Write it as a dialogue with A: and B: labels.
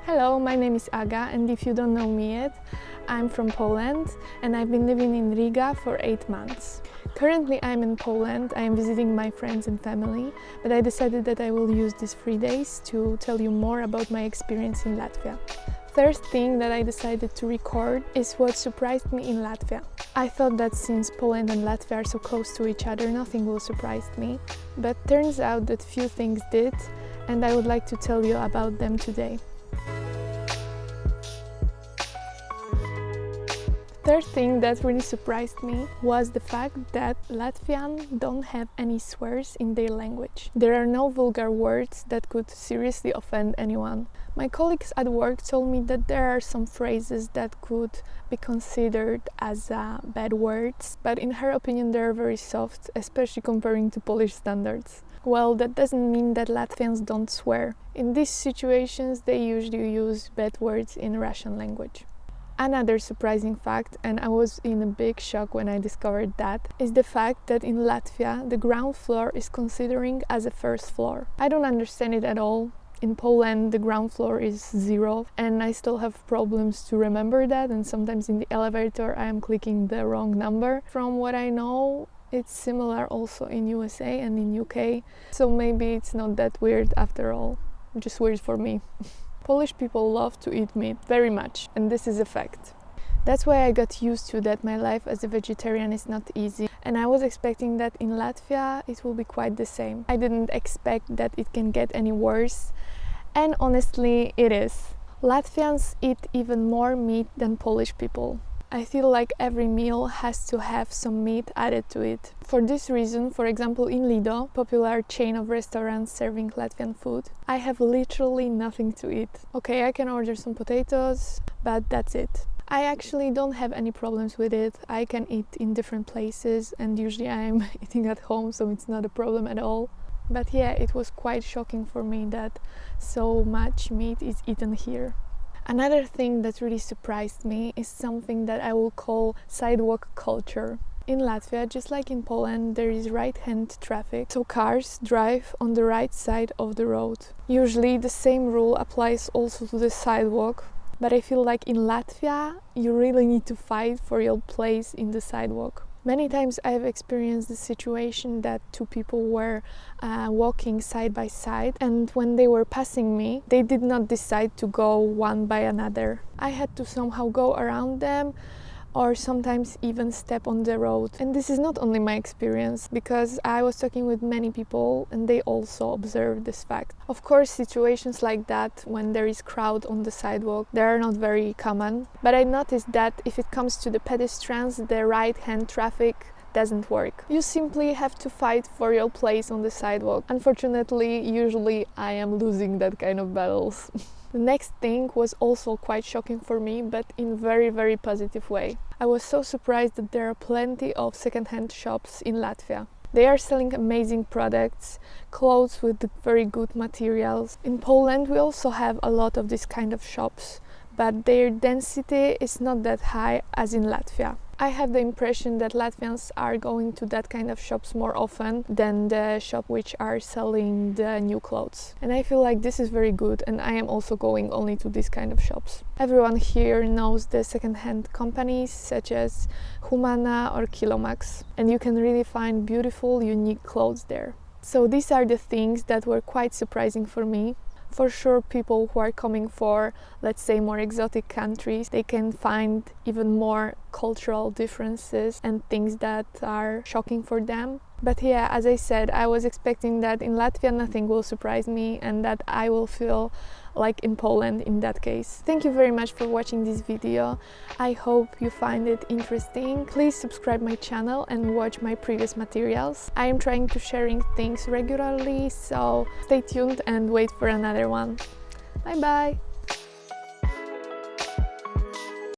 A: Hello, my name is Aga, and if you don't know me yet, I'm from Poland and I've been living in Riga for 8 months. Currently I'm in Poland, I am visiting my friends and family, but I decided that I will use these 3 days to tell you more about my experience in Latvia. First thing that I decided to record is what surprised me in Latvia. I thought that since Poland and Latvia are so close to each other, nothing will surprise me, but turns out that few things did, and I would like to tell you about them today. Third thing that really surprised me was the fact that Latvians don't have any swears in their language. There are no vulgar words that could seriously offend anyone. My colleagues at work told me that there are some phrases that could be considered as bad words, but in her opinion they are very soft, especially comparing to Polish standards. Well, that doesn't mean that Latvians don't swear. In these situations they usually use bad words in Russian language. Another surprising fact, and I was in a big shock when I discovered that, is the fact that in Latvia the ground floor is considering as a first floor. I don't understand it at all. In Poland the ground floor is 0 and I still have problems to remember that, and sometimes in the elevator I am clicking the wrong number. From what I know, it's similar also in USA and in UK, so maybe it's not that weird after all, just weird for me. Polish people love to eat meat very much, and this is a fact. That's why I got used to that my life as a vegetarian is not easy, and I was expecting that in Latvia it will be quite the same. I didn't expect that it can get any worse, and honestly it is. Latvians eat even more meat than Polish people. I feel like every meal has to have some meat added to it. For this reason, for example in Lido, popular chain of restaurants serving Latvian food, I have literally nothing to eat. Okay, I can order some potatoes, but that's it. I actually don't have any problems with it. I can eat in different places and usually I am eating at home, so it's not a problem at all. But yeah, it was quite shocking for me that so much meat is eaten here. Another thing that really surprised me is something that I will call sidewalk culture. In Latvia, just like in Poland, there is right-hand traffic, so cars drive on the right side of the road. Usually the same rule applies also to the sidewalk, but I feel like in Latvia you really need to fight for your place in the sidewalk. Many times I've experienced the situation that two people were walking side by side, and when they were passing me, they did not decide to go one by another. I had to somehow go around them or sometimes even step on the road. And this is not only my experience, because I was talking with many people and they also observed this fact. Of course, situations like that, when there is crowd on the sidewalk, they are not very common. But I noticed that if it comes to the pedestrians, the right-hand traffic doesn't work. You simply have to fight for your place on the sidewalk. Unfortunately, usually I am losing that kind of battles. The next thing was also quite shocking for me, but in very positive way. I was so surprised that there are plenty of second-hand shops in Latvia. They are selling amazing products, clothes with very good materials. In Poland we also have a lot of this kind of shops, but their density is not that high as in Latvia. I have the impression that Latvians are going to that kind of shops more often than the shop which are selling the new clothes. And I feel like this is very good, and I am also going only to this kind of shops. Everyone here knows the second-hand companies such as Humana or Kilomax, and you can really find beautiful, unique clothes there. So these are the things that were quite surprising for me. For sure, people who are coming for, let's say, more exotic countries, they can find even more cultural differences and things that are shocking for them. But yeah, as I said, I was expecting that in Latvia nothing will surprise me and that I will feel like in Poland in that case. Thank you very much for watching this video. I hope you find it interesting. Please subscribe my channel and watch my previous materials. I am trying to sharing things regularly, so stay tuned and wait for another one. Bye bye!